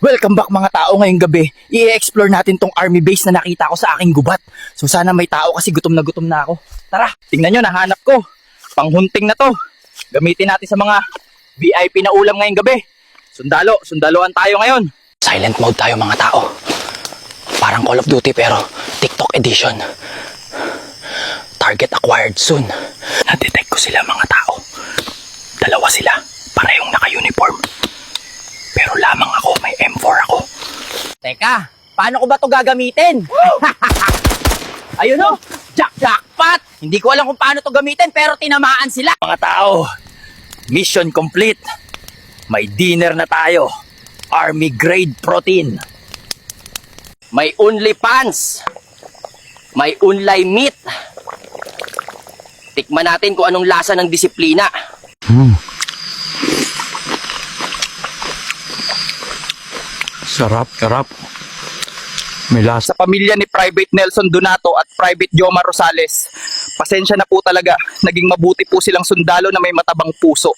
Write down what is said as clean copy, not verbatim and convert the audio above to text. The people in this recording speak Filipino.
Welcome back mga tao ngayong gabi. I-explore natin tong army base na nakita ko sa aking gubat. So sana may tao kasi gutom na ako. Tara, tingnan nyo, nahanap ko. Panghunting na to. Gamitin natin sa mga VIP na ulam ngayong gabi. Sundaloan tayo ngayon. Silent mode tayo mga tao. Parang Call of Duty pero TikTok edition. Target acquired soon. Na-detect ko sila mga tao. Dalawa sila, parehong naka-uniform. Pero lamang ako, may M4 ako. Teka, paano ko ba ito gagamitin? Ayun o, jackpot! Hindi ko alam kung paano ito gamitin pero tinamaan sila. Mga tao, mission complete. May dinner na tayo. Army grade protein. May only pants. May unlay meat. Tikman natin kung anong lasa ng disiplina. Sarap. May lasa. Sa pamilya ni Private Nelson Donato at Private Joma Rosales, pasensya na po talaga. Naging mabuti po silang sundalo na may matabang puso.